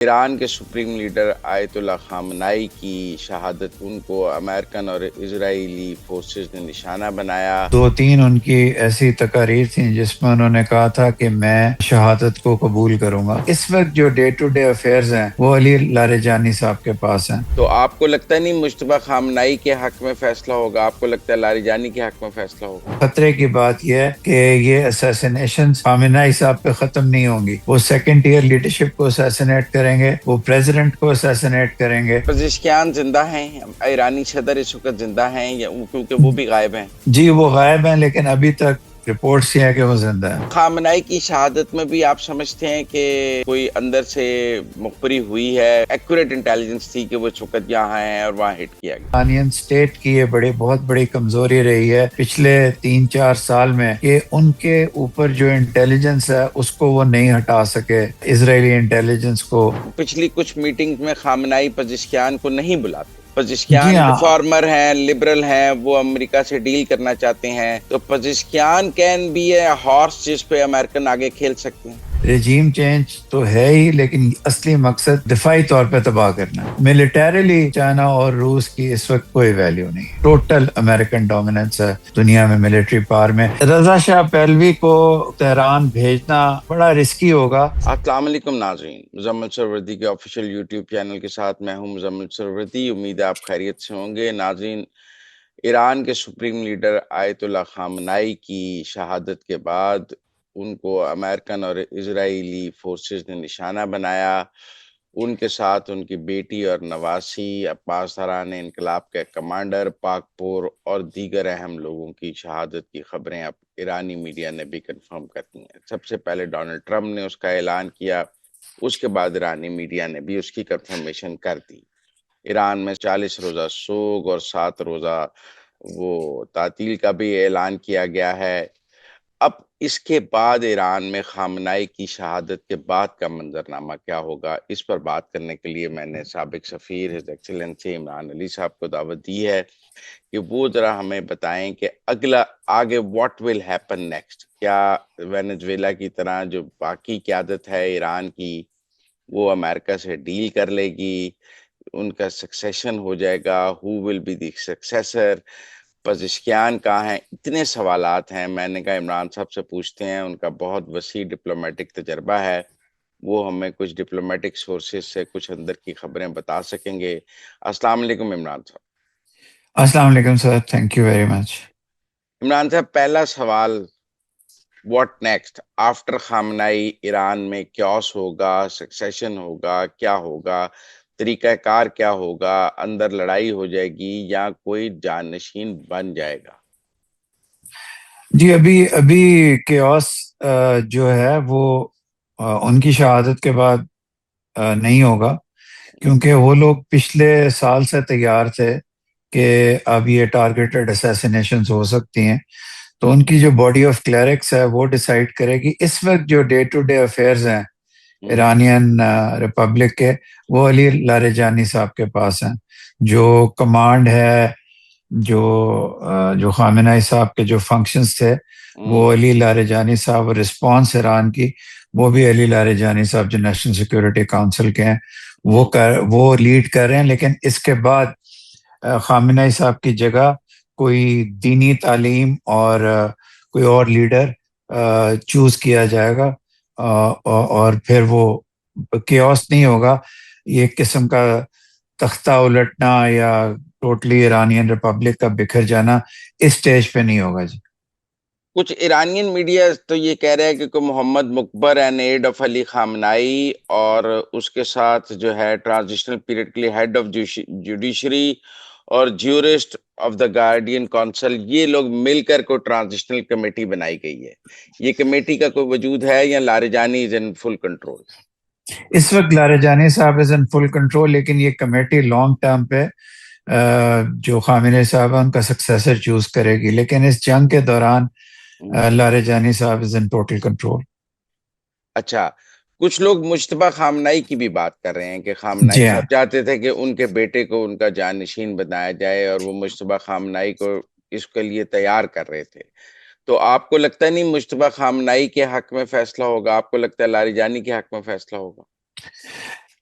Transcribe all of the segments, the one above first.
ایران کے supreme leader آیت اللہ خامنائی کی شہادت، ان کو امریکن اور اسرائیلی فورسز نے نشانہ بنایا۔ دو تین ان کی ایسی تقاریر تھیں جس میں انہوں نے کہا تھا کہ میں شہادت کو قبول کروں گا۔ اس وقت جو ڈے ٹو ڈے افیئرز ہیں وہ علی لاریجانی صاحب کے پاس ہیں۔ تو آپ کو لگتا نہیں مجتبیٰ خامنائی کے حق میں فیصلہ ہوگا؟ آپ کو لگتا ہے لاریجانی کے حق میں فیصلہ ہوگا؟ خطرے کی بات یہ ہے کہ یہ اسیسینیشن خامنائی صاحب پہ ختم نہیں ہوں گی۔ وہ سیکنڈ ایئر لیڈرشپ کو اسیسینیٹ کریں گے، وہ پریزیڈنٹ کو اسیسینیٹ کریں گے۔ پزشکیان زندہ ہیں؟ ایرانی صدر اس وقت زندہ ہیں یا کیونکہ وہ بھی غائب ہیں؟ جی وہ غائب ہیں، لیکن ابھی تک رپورٹس یہ ہیں کہ وہ زندہ ہیں۔ خامنائی کی شہادت میں بھی آپ سمجھتے ہیں کہ کوئی اندر سے مخبری ہوئی ہے، ایکوریٹ انٹیلیجنس تھی کہ وہ اس وقت یہاں ہیں اور وہاں ہٹ کیا گیا؟ ایرانین اسٹیٹ کی یہ بہت بڑی کمزوری رہی ہے پچھلے 3-4 سال میں کہ ان کے اوپر جو انٹیلیجنس ہے اس کو وہ نہیں ہٹا سکے، اسرائیلی انٹیلیجنس کو۔ پچھلی کچھ میٹنگ میں خامنائی پزشکیان کو نہیں بلاتے۔ جی پزشکیان ہاں، ریفارمر ہیں، لبرل ہیں، وہ امریکہ سے ڈیل کرنا چاہتے ہیں، تو Pezeshkian can be a horse جس پہ امریکن آگے کھیل سکتے ہیں۔ رجیم چینج تو ہے ہی، لیکن اصلی مقصد دفاعی طور پہ تباہ کرنا ہے۔ ملیٹریلی چائنا اور روس کی اس وقت کوئی ویلیو نہیں، ٹوٹل امریکن ڈومیننس ہے دنیا میں ملٹری پاور میں۔ رضا شاہ پہلوی کو تہران بھیجنا بڑا رسکی ہوگا۔ السلام علیکم ناظرین، مزمل سروردی کے آفیشیل یوٹیوب چینل کے ساتھ میں ہوں مزمل سروردی۔ امید ہے آپ خیریت سے ہوں گے۔ ناظرین، ایران کے سپریم لیڈر آیت اللہ خامنائی کی شہادت کے بعد ان کو امریکن اور اسرائیلی فورسز نے نشانہ بنایا۔ ان کے ساتھ ان کی بیٹی اور نواسی، پاسداران انقلاب کے کمانڈر پاک پور اور دیگر اہم لوگوں کی شہادت کی خبریں اب ایرانی میڈیا نے بھی کنفرم کر دی ہیں۔ سب سے پہلے ڈونلڈ ٹرمپ نے اس کا اعلان کیا، اس کے بعد ایرانی میڈیا نے بھی اس کی کنفرمیشن کر دی۔ ایران میں 40 روزہ سوگ اور 7 روزہ وہ تعطیل کا بھی اعلان کیا گیا ہے۔ اب اس کے بعد ایران میں خامنائی کی شہادت کے بعد کا منظرنامہ کیا ہوگا، اس پر بات کرنے کے لیے میں نے سابق سفیر ہز ایکسیلنسی عمران علی صاحب کو دعوت دی ہے کہ وہ ذرا ہمیں بتائیں کہ اگلا آگے واٹ ول ہیپن نیکسٹ۔ کیا وینزویلا کی طرح جو باقی قیادت ہے ایران کی وہ امریکہ سے ڈیل کر لے گی، ان کا سکسیشن ہو جائے گا، who will be the successor, Pezeshkian کہاں ہیں؟ اتنے سوالات ہیں۔ میں نے کہا عمران صاحب سے پوچھتے ہیں، ان کا بہت وسیع ڈپلومیٹک تجربہ ہے، وہ ہمیں کچھ ڈپلومیٹک سورسز سے کچھ اندر کی خبریں بتا سکیں گے۔ السلام علیکم عمران صاحب۔ السلام علیکم sir, thank you very much. Imran صاحب، پہلا سوال، what next after Khamenei? Iran میں کیوس ہوگا، سکسیشن ہوگا، کیا ہوگا؟ طریقہ کار کیا ہوگا؟ اندر لڑائی ہو جائے گی یا کوئی جانشین بن جائے گا؟ جی ابھی کیوس جو ہے وہ ان کی شہادت کے بعد نہیں ہوگا، کیونکہ وہ لوگ پچھلے سال سے تیار تھے کہ اب یہ ٹارگیٹڈ اسیسینیشنز ہو سکتی ہیں، تو ان کی جو باڈی آف کلیرکس ہے وہ ڈیسائیڈ کرے گی۔ اس وقت جو ڈے ٹو ڈے افیئرز ہیں ایرانین ریپبلک کے، وہ علی لاریجانی صاحب کے پاس ہیں۔ جو کمانڈ ہے، جو خامنہئی صاحب کے جو فنکشنز تھے وہ علی لاریجانی صاحب، رسپانس ایران کی وہ بھی علی لاریجانی صاحب جو نیشنل سیکورٹی کونسل کے ہیں وہ لیڈ کر رہے ہیں۔ لیکن اس کے بعد خامنہئی صاحب کی جگہ کوئی دینی تعلیم اور کوئی اور لیڈر چوز کیا جائے گا، اور پھر وہ کیوس نہیں ہوگا۔ یہ ایک قسم کا تختہ الٹنا یا ٹوٹلی ایرانین ریپبلک کا بکھر جانا اس سٹیج پہ نہیں ہوگا۔ جی کچھ ایرانین میڈیا تو یہ کہہ رہے ہیں کہ Mohammad Mokhber an aide of Ali Khamenei اور اس کے ساتھ جو ہے ٹرانزیشنل پیریڈ کے لیے ہیڈ آف جوڈیشری اور jurist of the guardian council, یہ لوگ مل کر کوئی ٹرانزیشنل کمیٹی بنائی گئی ہے۔ یہ کمیٹی کا کوئی وجود ہے یا لاریجانی از ان فل کنٹرول؟ اس وقت لاریجانی صاحب از ان فل کنٹرول، لیکن یہ کمیٹی لانگ ٹرم پہ جو خامنہئی صاحب ان کا سکسیسر چوز کرے گی، لیکن اس جنگ کے دوران لاریجانی صاحب از ان ٹوٹل کنٹرول۔ اچھا، کچھ لوگ مجتبیٰ خامنائی کی بھی بات کر رہے ہیں کہ خامنائی جی ہاں، صاحب چاہتے تھے کہ ان کے بیٹے کو ان کا جانشین بنایا جائے اور وہ مجتبیٰ خامنائی کو اس کے لیے تیار کر رہے تھے۔ تو آپ کو لگتا نہیں مجتبیٰ خامنائی کے حق میں فیصلہ ہوگا؟ آپ کو لگتا ہے لاریجانی کے حق میں فیصلہ ہوگا؟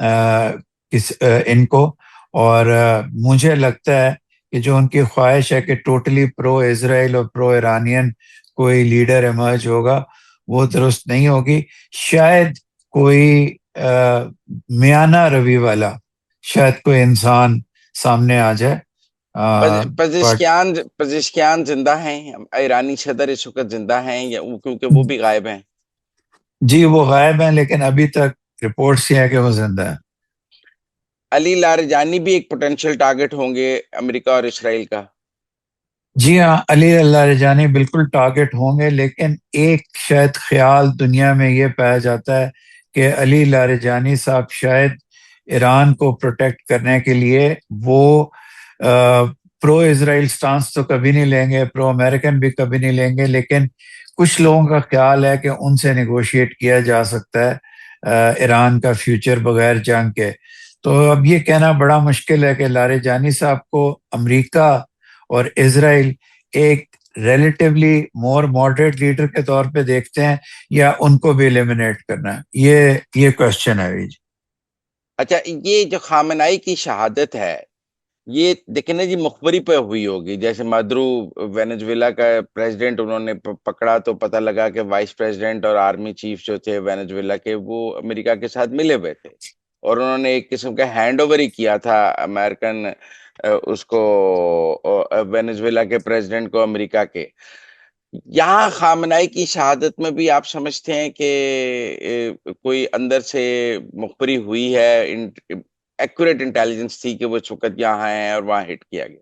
ان کو. اور مجھے لگتا ہے کہ جو ان کی خواہش ہے کہ ٹوٹلی پرو اسرائیل اور پرو ایرانین کوئی لیڈر ایمرج ہوگا، وہ درست نہیں ہوگی. شاید کوئی میانہ روی والا، شاید کوئی انسان سامنے آ جائے. پزشکیان زندہ ہیں؟ ایرانی صدر اس وقت زندہ ہیں یا کیونکہ وہ بھی غائب ہیں؟ جی وہ غائب ہیں، لیکن ابھی تک رپورٹس یہ ہے کہ وہ زندہ ہیں. علی لاریجانی بھی ایک پوٹینشیل ٹارگٹ ہوں گے امریکہ اور اسرائیل کا؟ جی ہاں، علی لاریجانی بالکل ٹارگٹ ہوں گے، لیکن ایک شاید خیال دنیا میں یہ پایا جاتا ہے کہ علی لاریجانی صاحب شاید ایران کو پروٹیکٹ کرنے کے لیے وہ پرو اسرائیل سٹانس تو کبھی نہیں لیں گے، پرو امریکن بھی کبھی نہیں لیں گے، لیکن کچھ لوگوں کا خیال ہے کہ ان سے نیگوشیٹ کیا جا سکتا ہے ایران کا فیوچر بغیر جنگ کے. تو اب یہ کہنا بڑا مشکل ہے کہ لاریجانی صاحب کو امریکہ اور اسرائیل ایک ریلیٹیولی مور ماڈریٹ لیڈر کے طور پہ دیکھتے ہیں یا ان کو بھی ایلیمنیٹ کرنا ہے، یہ کوشچن ہے. اچھا، یہ جو خامنائی کی شہادت ہے یہ دیکھیں نا جی مخبری پہ ہوئی ہوگی. جیسے مادرو وینزویلا کا پریزیڈنٹ انہوں نے پکڑا تو پتہ لگا کہ وائس پریزیڈنٹ اور آرمی چیف جو تھے وینزویلا کے وہ امریکہ کے ساتھ ملے ہوئے تھے، اور انہوں نے ایک قسم کا ہینڈ اوور ہی کیا تھا امریکن اس کو وینزویلا کے پریزیڈنٹ کو امریکہ کے. یہاں خامنائی کی شہادت میں بھی آپ سمجھتے ہیں کہ کوئی اندر سے مخبری ہوئی ہے، ایکوریٹ انٹیلیجنس تھی کہ وہ اس وقت یہاں ہیں اور وہاں ہٹ کیا گیا؟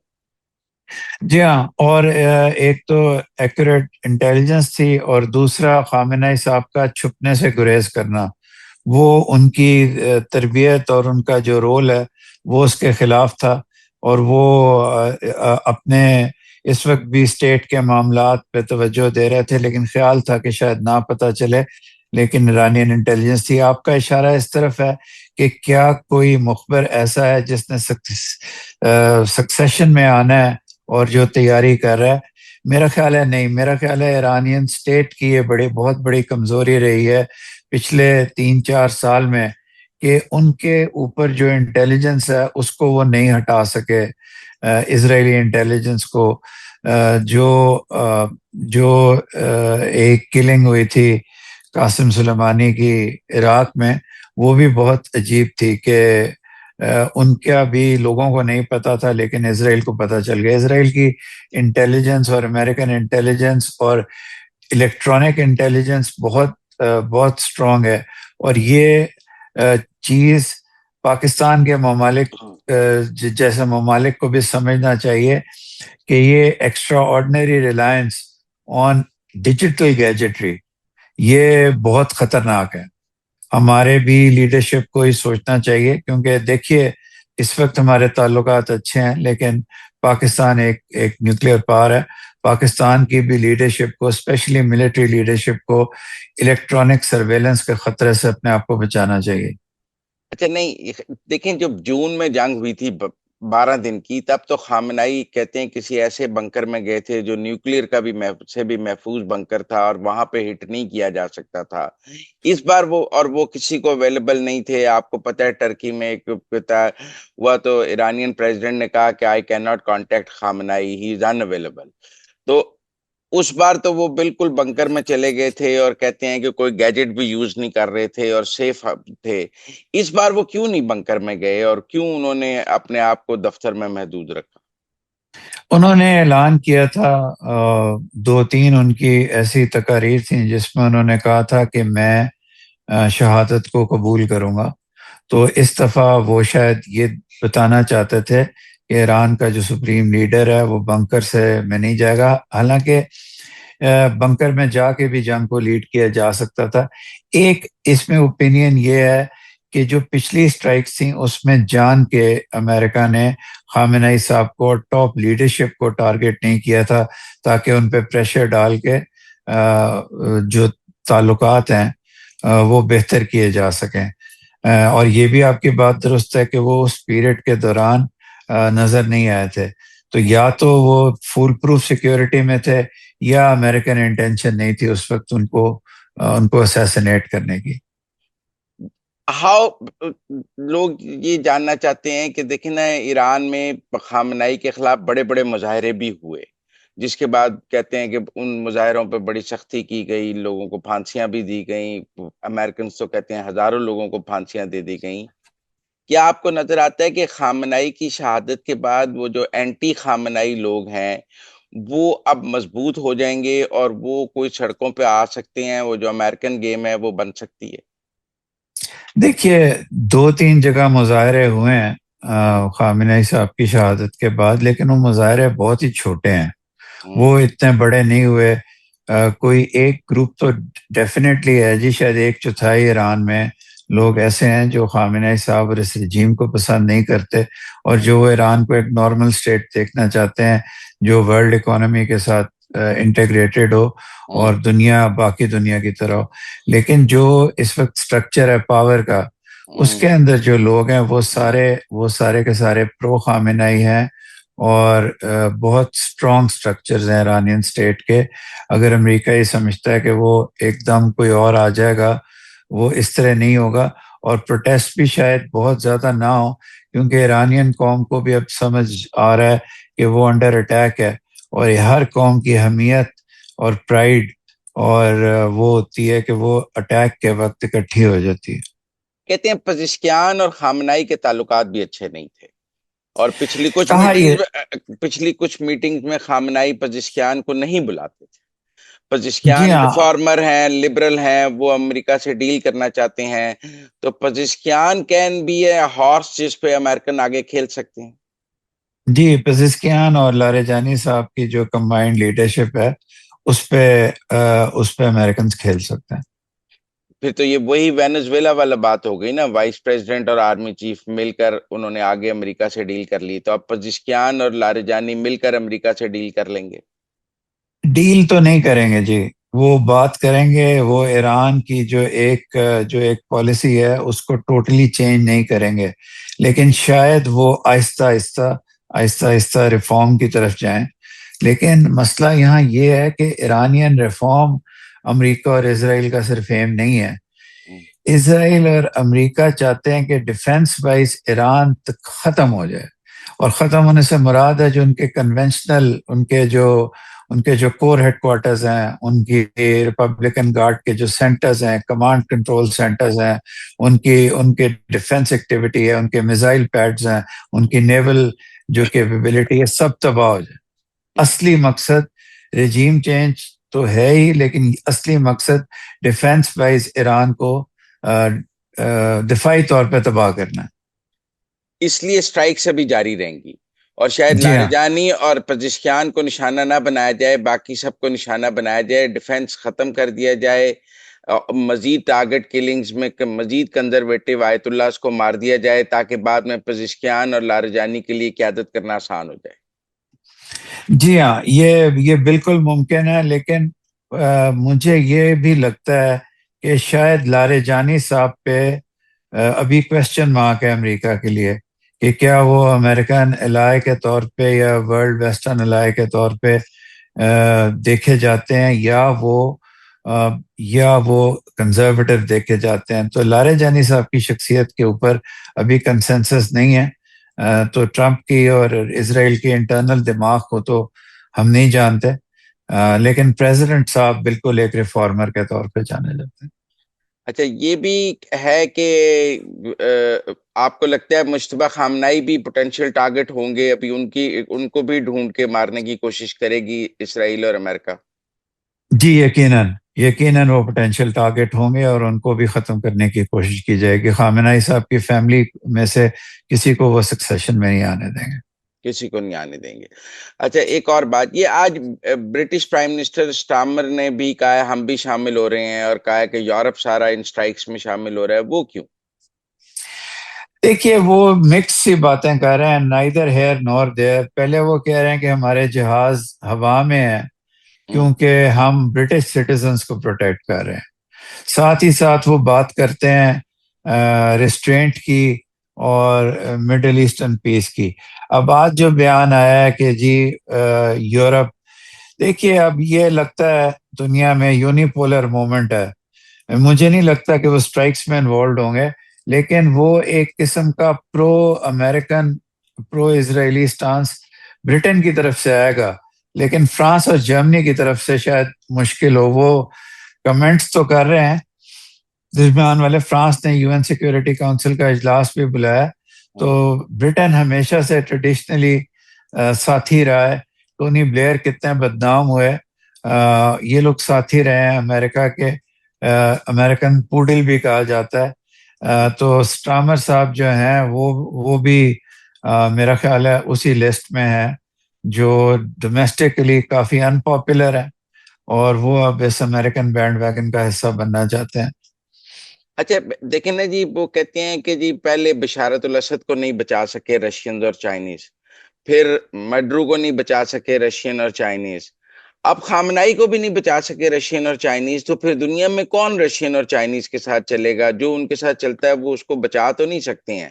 جی ہاں، اور ایک تو ایکوریٹ انٹیلیجنس تھی، اور دوسرا خامنہ صاحب کا چھپنے سے گریز کرنا. وہ ان کی تربیت اور ان کا جو رول ہے وہ اس کے خلاف تھا، اور وہ اپنے اس وقت بھی اسٹیٹ کے معاملات پہ توجہ دے رہے تھے، لیکن خیال تھا کہ شاید نہ پتہ چلے، لیکن ایرانین انٹیلیجنس تھی. آپ کا اشارہ اس طرف ہے کہ کیا کوئی مخبر ایسا ہے جس نے سکسیشن میں آنا ہے اور جو تیاری کر رہا ہے؟ میرا خیال ہے نہیں. میرا خیال ہے ایرانین اسٹیٹ کی یہ بہت بڑی کمزوری رہی ہے پچھلے 3-4 سال میں کہ ان کے اوپر جو انٹیلیجنس ہے اس کو وہ نہیں ہٹا سکے. اسرائیلی انٹیلیجنس کو جو ایک کلنگ ہوئی تھی قاسم سلیمانی کی عراق میں، وہ بھی بہت عجیب تھی کہ ان کا بھی لوگوں کو نہیں پتا تھا، لیکن اسرائیل کو پتا چل گیا. اسرائیل کی انٹیلیجنس اور امریکن انٹیلیجنس اور الیکٹرانک انٹیلیجنس بہت اسٹرانگ ہے، اور یہ چیز پاکستان کے ممالک جیسے ممالک کو بھی سمجھنا چاہیے کہ یہ extra ordinary reliance on digital gadgetry یہ بہت خطرناک ہے. ہمارے بھی لیڈرشپ کو ہی سوچنا چاہیے، کیونکہ دیکھیے اس وقت ہمارے تعلقات اچھے ہیں، لیکن پاکستان ایک نیوکلیئر پاور ہے. پاکستان کی بھی لیڈرشپ کو، اسپیشلی ملٹری لیڈرشپ کو، الیکٹرانک سرویلنس کے خطرے سے اپنے آپ کو بچانا چاہیے. اچھا نہیں، دیکھیں جب جون میں جنگ ہوئی تھی 12 دن کی، تب تو خامنائی کہتے ہیں کسی ایسے بنکر میں گئے تھے جو نیوکلیئر کا بھی سے بھی محفوظ بنکر تھا، اور وہاں پہ ہٹ نہیں کیا جا سکتا تھا. اس بار وہ کسی کو اویلیبل نہیں تھے. آپ کو پتہ ہے ٹرکی میں ایک ہوا تو ایرانین پریزیڈنٹ نے کہا کہ I can not contact خامنائی، he is in available. تو اس بار تو وہ بالکل بنکر میں چلے گئے تھے اور کہتے ہیں کہ کوئی گیجٹ بھی یوز نہیں کر رہے تھے اور سیف تھے. اس بار وہ کیوں نہیں بنکر میں گئے اور کیوں انہوں نے اپنے آپ کو دفتر میں محدود رکھا؟ انہوں نے اعلان کیا تھا، 2-3 ان کی ایسی تقاریر تھیں جس میں انہوں نے کہا تھا کہ میں شہادت کو قبول کروں گا. تو اس دفعہ وہ شاید یہ بتانا چاہتے تھے کہ ایران کا جو سپریم لیڈر ہے وہ بنکر سے میں نہیں جائے گا، حالانکہ بنکر میں جا کے بھی جنگ کو لیڈ کیا جا سکتا تھا. ایک اس میں اوپینین یہ ہے کہ جو پچھلی سٹرائکس تھیں اس میں جان کے امریکہ نے خامنہ صاحب کو، ٹاپ لیڈرشپ کو ٹارگٹ نہیں کیا تھا، تاکہ ان پہ پریشر ڈال کے جو تعلقات ہیں وہ بہتر کیے جا سکیں. اور یہ بھی آپ کی بات درست ہے کہ وہ اس پیریڈ کے دوران نظر نہیں آئے تھے. تو یا تو وہ فول پروف سیکیورٹی میں تھے یا امریکن انٹینشن نہیں تھی اس وقت ان کو اسیسنیٹ کرنے کی. ہاؤ لوگ یہ جاننا چاہتے ہیں کہ دیکھیں نا، ایران میں خامنائی کے خلاف بڑے بڑے مظاہرے بھی ہوئے، جس کے بعد کہتے ہیں کہ ان مظاہروں پہ بڑی سختی کی گئی، لوگوں کو پھانسیاں بھی دی گئیں، امریکنز تو کہتے ہیں ہزاروں لوگوں کو پھانسیاں دے دی گئیں۔ کیا آپ کو نظر آتا ہے کہ خامنائی کی شہادت کے بعد وہ جو اینٹی خامنائی لوگ ہیں وہ اب مضبوط ہو جائیں گے اور وہ کوئی سڑکوں پہ آ سکتے ہیں، وہ جو امریکن گیم ہے وہ بن سکتی ہے؟ دیکھیے، 2-3 جگہ مظاہرے ہوئے ہیں خامنہ ای صاحب کی شہادت کے بعد، لیکن وہ مظاہرے بہت ہی چھوٹے ہیں، ہوں، وہ اتنے بڑے نہیں ہوئے۔ کوئی ایک گروپ تو ڈیفینیٹلی ہے جی، شاید 1/4 ایران میں لوگ ایسے ہیں جو خامنہ ای صاحب اور اس رجیم کو پسند نہیں کرتے، اور ہوں، جو وہ ایران کو ایک نارمل اسٹیٹ دیکھنا چاہتے ہیں جو ورلڈ اکانومی کے ساتھ انٹیگریٹڈ ہو ہوں، اور دنیا باقی دنیا کی طرح ہو۔ لیکن جو اس وقت سٹرکچر ہے پاور کا، اس ہوں، کے اندر جو لوگ ہیں وہ سارے کے سارے پرو خامنہ ای ہیں، اور بہت اسٹرانگ سٹرکچرز ہیں ایرانین اسٹیٹ کے۔ اگر امریکہ یہ سمجھتا ہے کہ وہ ایک دم کوئی اور آ جائے گا، وہ اس طرح نہیں ہوگا، اور پروٹیسٹ بھی شاید بہت زیادہ نہ ہو، کیونکہ ایرانین قوم کو بھی اب سمجھ آ رہا ہے کہ وہ انڈر اٹیک ہے، اور یہ ہر قوم کی حمیت اور پرائیڈ اور وہ ہوتی ہے کہ وہ اٹیک کے وقت اکٹھی ہو جاتی ہے۔ کہتے ہیں پزشکیان اور خامنائی کے تعلقات بھی اچھے نہیں تھے، اور کہا یہ پچھلی کچھ میٹنگز میں خامنائی پزشکیان کو نہیں بلاتے تھے۔ جی پزشکیان ہاں، ریفارمر ہیں، لبرل ہیں، وہ امریکہ سے ڈیل کرنا چاہتے ہیں، تو Pezeshkian can be a horse جس پہ امریکن آگے کھیل سکتے ہیں۔ جی پزشکیان اور لاریجانی صاحب کی جو کمبائنڈ لیڈرشپ ہے، اس پہ امریکنز کھیل سکتے ہیں۔ پھر تو یہ وہی وینزویلا والا بات ہو گئی نا، وائس پریزیڈنٹ اور آرمی چیف مل کر انہوں نے آگے امریکہ سے ڈیل کر لی، تو اب پزشکیان اور لاریجانی مل کر امریکہ سے ڈیل کر لیں گے۔ ڈیل تو نہیں کریں گے جی، وہ بات کریں گے، وہ ایران کی جو ایک پالیسی ہے اس کو ٹوٹلی چینج نہیں کریں گے، لیکن شاید وہ آہستہ آہستہ ریفارم کی طرف جائیں۔ لیکن مسئلہ یہاں یہ ہے کہ ایرانین ریفارم امریکہ اور اسرائیل کا صرف ایم نہیں ہے۔ اسرائیل اور امریکہ چاہتے ہیں کہ ڈیفنس وائز ایران تک ختم ہو جائے، اور ختم ہونے سے مراد ہے جو ان کے کنونشنل، ان کے جو کور ہیڈ کوارٹرز ہیں، ان کی ریپبلکن گارڈ کے جو سینٹرز ہیں، کمانڈ کنٹرول سینٹرز ہیں، ان کے ڈیفنس ایکٹیویٹی ہے، ان کے میزائل پیڈز ہیں، ان کی نیول جو کیپیبلٹی ہے، سب تباہ ہو جائے۔ اصلی مقصد رجیم چینج تو ہے ہی، لیکن اصلی مقصد ڈیفنس وائز ایران کو دفاعی طور پہ تباہ کرنا ہے۔ اس لیے اسٹرائکس ابھی جاری رہیں گی، اور شاید جی ہاں، لاریجانی اور پزشکیان کو نشانہ نہ بنایا جائے، باقی سب کو نشانہ بنایا جائے، ڈیفنس ختم کر دیا جائے، مزید ٹارگٹ کلنگز میں مزید کنزرویٹو آیت اللہ کو مار دیا جائے، تاکہ بعد میں پزشکیان اور لاریجانی کے لیے قیادت کرنا آسان ہو جائے۔ جی ہاں، یہ بالکل ممکن ہے، لیکن مجھے یہ بھی لگتا ہے کہ شاید لاریجانی صاحب پہ ابھی کوشچن مارک ہے امریکہ کے لیے، کہ کیا وہ امریکن الائے کے طور پہ یا ورلڈ ویسٹرن الائے کے طور پہ دیکھے جاتے ہیں، یا وہ کنزرویٹو دیکھے جاتے ہیں۔ تو لاریجانی صاحب کی شخصیت کے اوپر ابھی کنسنسس نہیں ہے۔ تو ٹرمپ کی اور اسرائیل کی انٹرنل دماغ کو تو ہم نہیں جانتے، لیکن پریزیڈنٹ صاحب بالکل ایک ریفارمر کے طور پہ جانے جاتے ہیں۔ اچھا، یہ بھی ہے کہ آپ کو لگتا ہے مشتبہ خامنائی بھی پوٹینشیل ٹارگٹ ہوں گے ابھی، ان کو بھی ڈھونڈ کے مارنے کی کوشش کرے گی اسرائیل اور امریکہ؟ جی یقیناً وہ پوٹینشیل ٹارگٹ ہوں گے، اور ان کو بھی ختم کرنے کی کوشش کی جائے گی۔ خامنہ ای صاحب کی فیملی میں سے کسی کو وہ سکسیشن میں نہیں آنے دیں گے۔ کسی کو نہیں آنے دیں گے۔ اچھا، ایک اور بات، یہ آج برٹش پرائم منسٹر سٹارمر نے بھی کہا ہے ہم بھی شامل ہو رہے ہیں، اور کہا ہے کہ یورپ سارا ان سٹرائکس میں شامل ہو رہا ہے، وہ کیوں؟ دیکھیے، وہ مکس سی باتیں کر رہے ہیں، نائدر ہیئر نور دیر۔ پہلے وہ کہہ رہے ہیں کہ ہمارے جہاز ہوا میں ہیں ہوں، کیونکہ ہم برٹش سٹیزنز کو پروٹیکٹ کر رہے ہیں، ساتھ ہی ساتھ وہ بات کرتے ہیں ریسٹرینٹ کی اور مڈل ایسٹرن پیس کی۔ اب آج جو بیان آیا ہے کہ جی یورپ، دیکھیے اب یہ لگتا ہے دنیا میں یونیپولر مومنٹ ہے، مجھے نہیں لگتا کہ وہ اسٹرائکس میں انوالوڈ ہوں گے، لیکن وہ ایک قسم کا پرو امریکن پرو اسرائیلی سٹانس برٹن کی طرف سے آئے گا، لیکن فرانس اور جرمنی کی طرف سے شاید مشکل ہو۔ وہ کمنٹس تو کر رہے ہیں، درمیان والے فرانس نے یو این سیکیورٹی کونسل کا اجلاس بھی بلایا، تو برٹن ہمیشہ سے ٹریڈیشنلی ساتھی رہا ہے۔ ٹونی بلیئر کتنے بدنام ہوئے، یہ لوگ ساتھی رہے ہیں امریکہ کے، امریکن پوڈل بھی کہا جاتا ہے۔ تو سٹرامر صاحب جو ہیں وہ بھی میرا خیال ہے اسی لسٹ میں ہے جو ڈومیسٹکلی کافی ان پاپولر ہے، اور وہ اب اس امریکن بینڈ ویگن کا حصہ بننا چاہتے ہیں۔ اچھا دیکھیں نا جی، وہ کہتے ہیں کہ جی پہلے بشارت الاسد کو نہیں بچا سکے رشینز اور چائنیز، پھر مڈرو کو نہیں بچا سکے رشین اور چائنیز، اب خامنائی کو بھی نہیں بچا سکے رشین اور چائنیز، تو پھر دنیا میں کون رشین اور چائنیز کے ساتھ چلے گا؟ جو ان کے ساتھ چلتا ہے وہ اس کو بچا تو نہیں سکتے ہیں،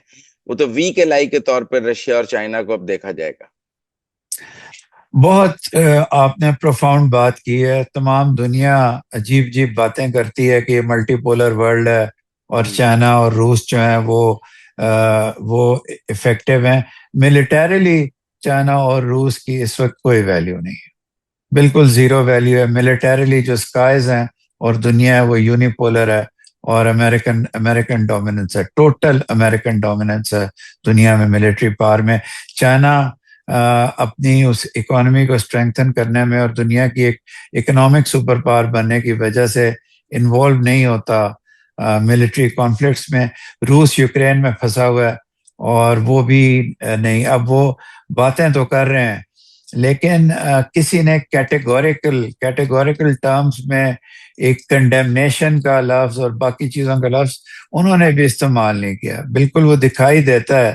وہ تو ویک الائی کے طور پر رشیا اور چائنا کو اب دیکھا جائے گا۔ بہت آپ نے پروفاؤنڈ بات کی ہے۔ تمام دنیا عجیب عجیب باتیں کرتی ہے کہ یہ ملٹی پولر ورلڈ ہے، اور چائنا اور روس جو ہیں وہ افیکٹو ہیں۔ ملیٹریلی چائنا اور روس کی اس وقت کوئی ویلیو نہیں ہے، بالکل زیرو ویلیو ہے۔ ملیٹریلی جو سکائز ہیں اور دنیا ہے وہ یونیپولر ہے، اور امریکن ڈومیننس ہے، ٹوٹل امریکن ڈومیننس ہے دنیا میں ملٹری پاور میں۔ چائنا اپنی اس اکانومی کو اسٹرینگتھن کرنے میں اور دنیا کی ایک اکنامک سپر پاور بننے کی وجہ سے انوالو نہیں ہوتا ملٹری کانفلکٹس میں۔ روس یوکرین میں پھنسا ہوا ہے، اور وہ بھی نہیں، اب وہ باتیں تو کر رہے ہیں، لیکن کسی نے کیٹیگوریکل ٹرمز میں ایک کنڈیمنیشن کا لفظ اور باقی چیزوں کا لفظ انہوں نے بھی استعمال نہیں کیا۔ بالکل وہ دکھائی دیتا ہے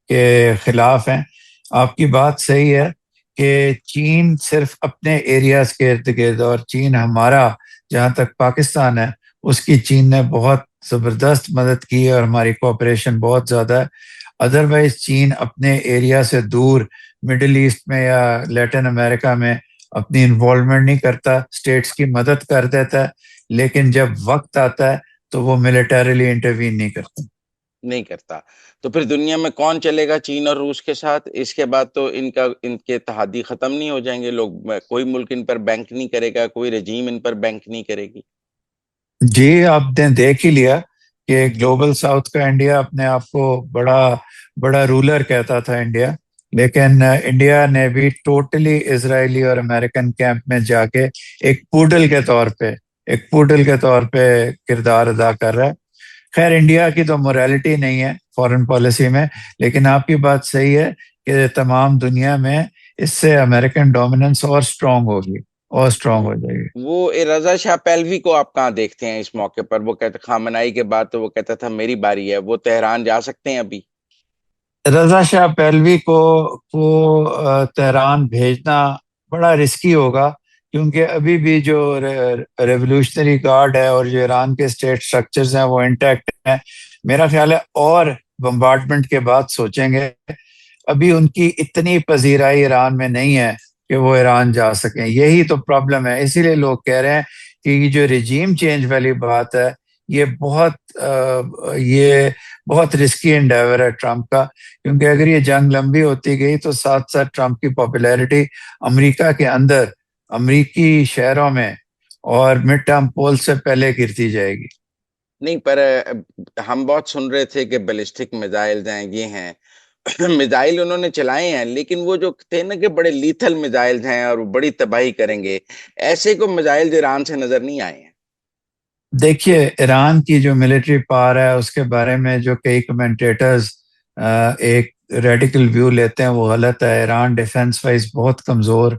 کہ خلاف ہیں۔ آپ کی بات صحیح ہے کہ چین صرف اپنے ایریاز کے ارد گرد، اور چین ہمارا جہاں تک پاکستان ہے اس کی چین نے بہت زبردست مدد کی ہے، اور ہماری کوآپریشن بہت زیادہ ہے۔ ادروائز چین اپنے ایریا سے دور مڈل ایسٹ میں یا لیٹن امریکہ میں اپنی انوالومنٹ نہیں کرتا، اسٹیٹس کی مدد کر دیتا ہے، لیکن جب وقت آتا ہے تو وہ ملیٹریلی انٹروین نہیں کرتا۔ نہیں کرتا۔ تو پھر دنیا میں کون چلے گا چین اور روس کے ساتھ؟ اس کے بعد تو ان کے اتحادی ختم نہیں ہو جائیں گے لوگ، کوئی ملک ان پر بینک نہیں کرے گا، کوئی رجیم ان پر بینک نہیں کرے گی۔ جی، آپ نے دیکھ ہی لیا کہ گلوبل ساؤتھ کا انڈیا اپنے آپ کو بڑا بڑا رولر کہتا تھا انڈیا، لیکن انڈیا نے بھی ٹوٹلی اسرائیلی اور امریکن کیمپ میں جا کے ایک پوڈل کے طور پہ کردار ادا کر رہا ہے۔ خیر انڈیا کی تو موریلٹی نہیں ہے فورن پالیسی میں، لیکن آپ کی بات صحیح ہے کہ تمام دنیا میں اس سے امریکن ڈومیننس اور اسٹرانگ ہوگی، اور اسٹرانگ ہو جائے گی۔ وہ رضا شاہ پہلوی کو آپ کہاں دیکھتے ہیں اس موقع پر؟ وہ کہتے خامنائی کے بعد تو وہ کہتا تھا میری باری ہے، وہ تہران جا سکتے ہیں ابھی؟ رضا شاہ پہلوی کو تہران بھیجنا بڑا رسکی ہوگا، کیونکہ ابھی بھی جو ریولوشنری گارڈ ہے اور جو ایران کے اسٹیٹ سٹرکچرز ہیں وہ انٹیکٹ ہیں۔ میرا خیال ہے اور بمبارڈمنٹ کے بعد سوچیں گے، ابھی ان کی اتنی پذیرائی ایران میں نہیں ہے کہ وہ ایران جا سکیں۔ یہی تو پرابلم ہے، اسی لیے لوگ کہہ رہے ہیں کہ یہ جو رجیم چینج والی بات ہے یہ بہت رسکی انڈیور ہے ٹرمپ کا، کیونکہ اگر یہ جنگ لمبی ہوتی گئی تو ساتھ ساتھ ٹرمپ کی پاپولیرٹی امریکہ کے اندر، امریکی شہروں میں اور مڈ ٹرم پول سے پہلے گرتی جائے گی۔ نہیں، پر ہم بہت سن رہے تھے کہ بیلسٹک میزائل ہیں، یہ ہیں میزائل انہوں نے چلائے ہیں، لیکن وہ جو تھے نا کہ بڑے لیتھل میزائل ہیں اور بڑی تباہی کریں گے، ایسے کو میزائل ایران سے نظر نہیں آئے ہیں۔ دیکھیے ایران کی جو ملٹری پاور ہے اس کے بارے میں جو کئی کمنٹیٹرز ایک ریڈیکل ویو لیتے ہیں وہ غلط ہے۔ ایران ڈیفنس وائز بہت کمزور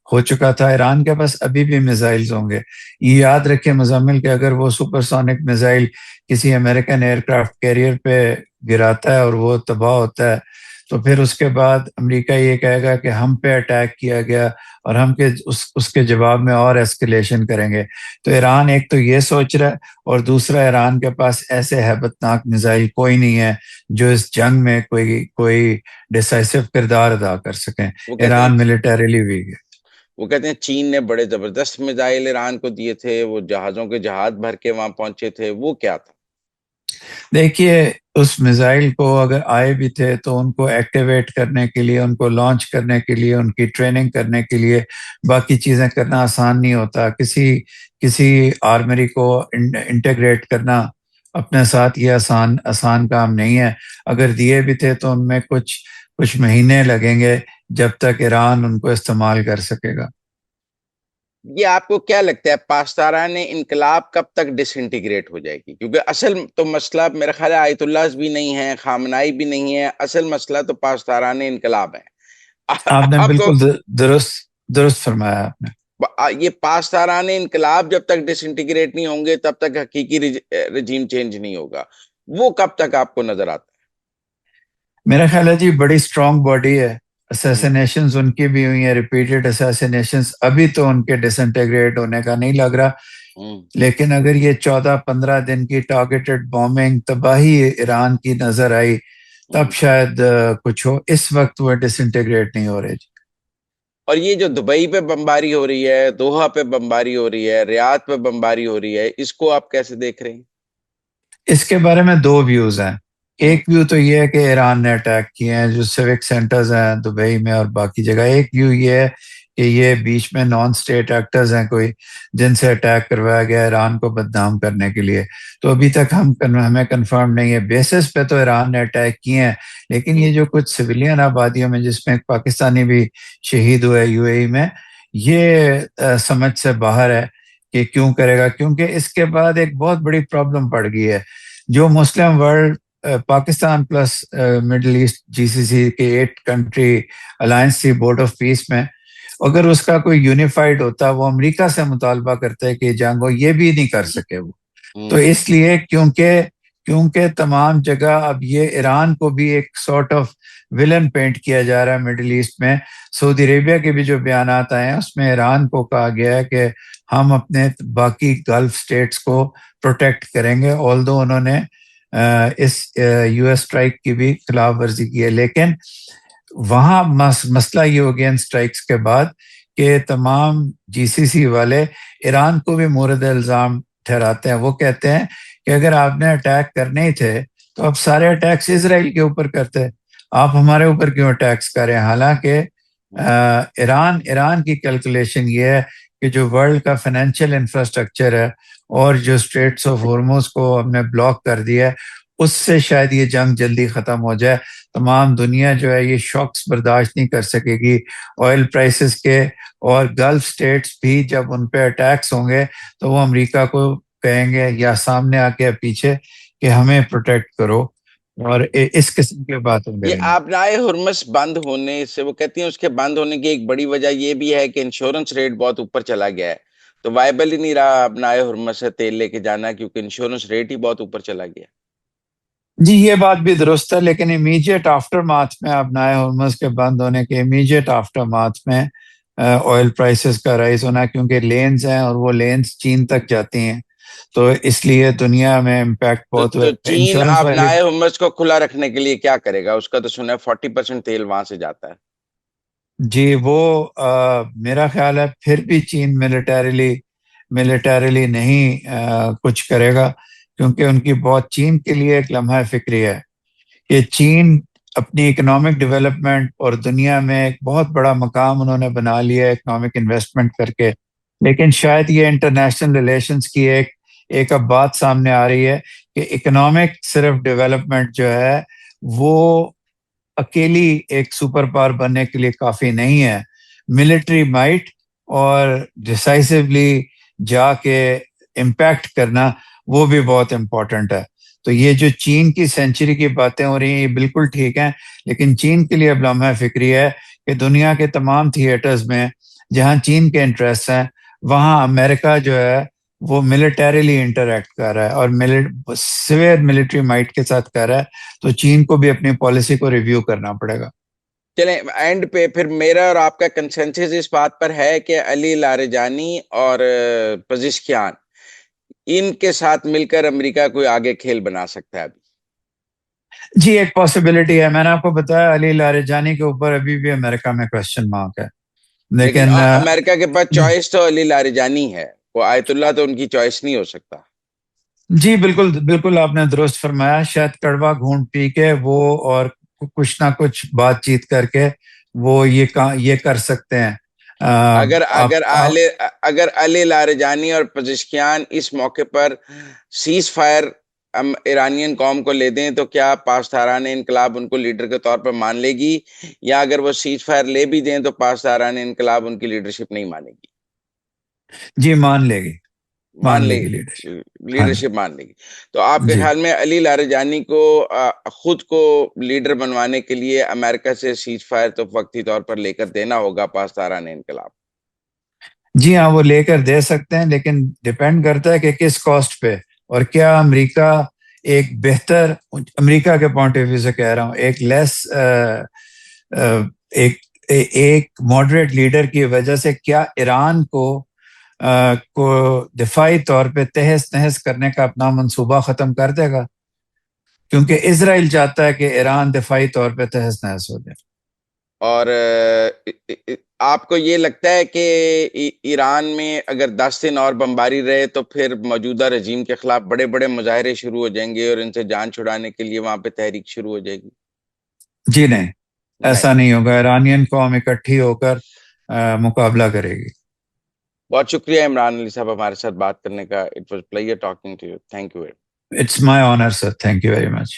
ہو چکا تھا، ایران کے پاس ابھی بھی میزائلز ہوں گے۔ یہ یاد رکھیں مزمل کہ اگر وہ سپر سونک میزائل کسی امریکن ایئر کرافٹ کیریئر پہ گراتا ہے اور وہ تباہ ہوتا ہے تو پھر اس کے بعد امریکہ یہ کہے گا کہ ہم پہ اٹیک کیا گیا، اور ہم اس کے جواب میں اور ایسکیلیشن کریں گے۔ تو ایران ایک تو یہ سوچ رہا ہے، اور دوسرا ایران کے پاس ایسے ہیبت ناک میزائل کوئی نہیں ہے جو اس جنگ میں کوئی ڈیسائسو کردار ادا کر سکیں۔ وہ کہتے ہیں ایران ملیٹریلی ویک ہے۔ وہ کہتے ہیں چین نے بڑے زبردست میزائل ایران کو دیے تھے، وہ جہازوں کے جہاز بھر کے وہاں پہنچے تھے، وہ کیا تھا؟ دیکھیے اس میزائل کو اگر آئے بھی تھے تو ان کو ایکٹیویٹ کرنے کے لیے، ان کو لانچ کرنے کے لیے، ان کی ٹریننگ کرنے کے لیے باقی چیزیں کرنا آسان نہیں ہوتا. کسی آرمری کو انٹیگریٹ کرنا اپنے ساتھ یہ آسان کام نہیں ہے. اگر دیے بھی تھے تو ان میں کچھ مہینے لگیں گے جب تک ایران ان کو استعمال کر سکے گا. یہ آپ کو کیا لگتا ہے پاسداران انقلاب کب تک ڈس انٹیگریٹ ہو جائے گی؟ کیونکہ اصل تو مسئلہ میرا خیال ہے آیت اللہ بھی نہیں ہے، خامنائی بھی نہیں ہے، اصل مسئلہ تو پاسداران انقلاب ہے. آپ نے آپ کو بالکل درست فرمایا آپ نے. یہ پاسداران انقلاب جب تک ڈس انٹیگریٹ نہیں ہوں گے تب تک حقیقی رجیم چینج نہیں ہوگا. وہ کب تک آپ کو نظر آتا میرا خیال ہے جی بڑی اسٹرانگ باڈی ہے. ہے؟ اسیسینیشنز ان کی بھی ہوئی ہیں، ریپیٹڈ اسیسینیشنز. ابھی تو ان کے ڈس انٹیگریٹ ہونے کا نہیں لگ رہا، لیکن اگر یہ 14-15 دن کی ٹارگیٹڈ بومبنگ تباہی ایران کی نظر آئی تب شاید کچھ ہو. اس وقت وہ ڈس انٹیگریٹ نہیں ہو رہے جی. اور یہ جو دبئی پہ بمباری ہو رہی ہے، دوحہ پہ بمباری ہو رہی ہے، ریاض پہ بمباری ہو رہی ہے، اس کو آپ کیسے دیکھ رہے ہیں؟ اس کے بارے میں دو ویوز ہیں. ہوں ایک ویو تو یہ ہے کہ ایران نے اٹیک کیے ہیں جو سیوک سینٹرز ہیں دبئی میں اور باقی جگہ. ایک ویو یہ ہے کہ یہ بیچ میں نان سٹیٹ ایکٹرز ہیں کوئی جن سے اٹیک کروایا گیا ایران کو بدنام کرنے کے لیے. تو ابھی تک ہمیں کنفرم نہیں ہے. بیسس پہ تو ایران نے اٹیک کیے ہیں، لیکن یہ جو کچھ سویلین آبادیوں میں جس میں ایک پاکستانی بھی شہید ہوئے یو اے ای میں، یہ سمجھ سے باہر ہے کہ کیوں کرے گا. کیونکہ اس کے بعد ایک بہت بڑی پرابلم پڑ گئی ہے. جو Muslim world Pakistan plus middle east GCC کے 8 کنٹری الائنس تھی بورڈ آف پیس میں، اگر اس کا کوئی یونیفائڈ ہوتا وہ امریکہ سے مطالبہ کرتے کہ جنگ ہو، یہ بھی نہیں کر سکے وہ. تو اس لیے کیونکہ تمام جگہ اب یہ ایران کو بھی ایک سارٹ آف ولن پینٹ کیا جا رہا ہے مڈل ایسٹ میں. سعودی عربیہ کے بھی جو بیانات آئے ہیں اس میں ایران کو کہا گیا ہے کہ ہم اپنے باقی گلف سٹیٹس کو پروٹیکٹ کریں گے. آلدو انہوں نے اس US اسٹرائک کی بھی خلاف ورزی کی ہے، لیکن وہاں مسئلہ یہ ہو گیا ان اسٹرائکس کے بعد کہ تمام GCC والے ایران کو بھی مورد الزام ٹھہراتے ہیں. وہ کہتے ہیں کہ اگر آپ نے اٹیک کرنے ہی تھے تو اب سارے اٹیکس اسرائیل کے اوپر کرتے، آپ ہمارے اوپر کیوں اٹیکس کر رہے ہیں؟ حالانکہ ایران کی کیلکولیشن یہ ہے کہ جو ورلڈ کا فائنینشیل انفراسٹرکچر ہے اور جو اسٹریٹس آف ہارموز کو ہم نے بلاک کر دیا ہے اس سے شاید یہ جنگ جلدی ختم ہو جائے. تمام دنیا جو ہے یہ شاکس برداشت نہیں کر سکے گی آئل پرائسز کے، اور گلف سٹیٹس بھی جب ان پہ اٹیکس ہوں گے تو وہ امریکہ کو کہیں گے یا سامنے آ کے پیچھے کہ ہمیں پروٹیکٹ کرو، اور اس قسم کی باتیں یہ کریں گے. آبنائے ہرمس بند ہونے سے، وہ کہتی ہیں اس کے بند ہونے کی ایک بڑی وجہ یہ بھی ہے کہ انشورنس ریٹ بہت اوپر چلا گیا ہے، تو وائبل ہی نہیں رہا آبنائے ہرمس سے تیل لے کے جانا کیونکہ انشورنس ریٹ ہی بہت اوپر چلا گیا. جی یہ بات بھی درست ہے، لیکن امیجیٹ آفٹر ماتھ میں آبنائے ہرمز کے بند ہونے کے امیجیٹ آفٹر ماتھ میں آئل پرائسز کا رائز ہونا، کیونکہ لینز ہیں اور وہ لینز چین تک جاتی ہیں، تو اس لیے دنیا میں امپیکٹ بہت تو ہوا. چین انشورنس والے آبنائے ہرمس کو کھلا رکھنے کے لیے کیا کرے گا؟ اس کا تو سنا ہے 40% تیل وہاں سے جاتا ہے. جی وہ میرا خیال ہے پھر بھی چین ملیٹریلی نہیں کچھ کرے گا، کیونکہ ان کی بہت چین کے لیے ایک لمحہ فکری ہے کہ چین اپنی اکنامک ڈیولپمنٹ اور دنیا میں ایک بہت بڑا مقام انہوں نے بنا لیا ہے اکنامک انویسٹمنٹ کر کے. لیکن شاید یہ انٹرنیشنل ریلیشنز کی ایک اب بات سامنے آ رہی ہے کہ اکنامک صرف ڈیولپمنٹ جو ہے وہ اکیلی ایک سپر پاور بننے کے لیے کافی نہیں ہے. ملٹری مائٹ اور ڈیسائسولی جا کے امپیکٹ کرنا وہ بھی بہت امپورٹنٹ ہے. تو یہ جو چین کی سینچری کی باتیں ہو رہی ہیں یہ بالکل ٹھیک ہیں، لیکن چین کے لیے اب لمحہ فکری ہے کہ دنیا کے تمام تھیٹرز میں جہاں چین کے انٹرسٹ ہیں وہاں امریکہ جو ہے وہ ملیٹریلی انٹریکٹ کر رہا ہے اور سویئر ملٹری مائٹ کے ساتھ کر رہا ہے. تو چین کو بھی اپنی پالیسی کو ریویو کرنا پڑے گا. چلیں اینڈ پہ پھر میرا اور آپ کا کنسنسس اس بات پر ہے کہ علی لاریجانی اور پزشکیان ان کے ساتھ مل کر امریکہ کوئی آگے کھیل بنا سکتا ہے ابھی. جی ایک پاسبلٹی ہے. میں نے آپ کو بتایا علی لاریجانی کے اوپر ابھی بھی امریکہ میں کوشچن مارک ہے، لیکن لیکن امریکہ کے پاس چوائس تو علی لاریجانی ہے، وہ آیت اللہ تو ان کی چوائس نہیں ہو سکتا. جی بالکل بالکل آپ نے درست فرمایا. شاید کڑوا گھونٹ پی کے وہ اور کچھ نہ کچھ بات چیت کر کے وہ یہ کر سکتے ہیں. اگر علی لاریجانی اور پزشکیان اس موقع پر سیز فائر ایرانین قوم کو لے دیں تو کیا پاسداران انقلاب ان کو لیڈر کے طور پر مان لے گی، یا اگر وہ سیز فائر لے بھی دیں تو پاسداران انقلاب ان کی لیڈرشپ نہیں مانے گی؟ جی مان لے گی، مان لے گی گی، لیڈرشپ. ہاں جی لیڈرشپ مان لے گی. تو آپ کے جی خیال میں علی لاریجانی کو خود کو لیڈر بنوانے کے لیے امریکہ سے سیز فائر تو وقتی طور پر لے کر دینا ہوگا پاسداران انقلاب؟ جی ہاں وہ لے کر دے سکتے ہیں، لیکن ڈپینڈ کرتا ہے کہ کس کاسٹ پہ، اور کیا امریکہ ایک بہتر، امریکہ کے پوائنٹ آف ویو سے کہہ رہا ہوں، ایک لیس ایک ماڈریٹ لیڈر کی وجہ سے کیا ایران کو دفاعی طور پہ تہس نہس کرنے کا اپنا منصوبہ ختم کر دے گا؟ کیونکہ اسرائیل چاہتا ہے کہ ایران دفاعی طور پہ تہس نہس ہو جائے. اور آپ کو یہ لگتا ہے کہ ایران میں اگر 10 دن اور بمباری رہے تو پھر موجودہ رجیم کے خلاف بڑے بڑے مظاہرے شروع ہو جائیں گے اور ان سے جان چھڑانے کے لیے وہاں پہ تحریک شروع ہو جائے گی؟ جی نہیں، ایسا نہیں ہوگا. ایرانین قوم اکٹھی ہو کر مقابلہ کرے گی. بہت شکریہ عمران علی صاحب ہمارے ساتھ بات کرنے کا. It was player talking to you. Thank you. It's my honor, sir. Thank you very much.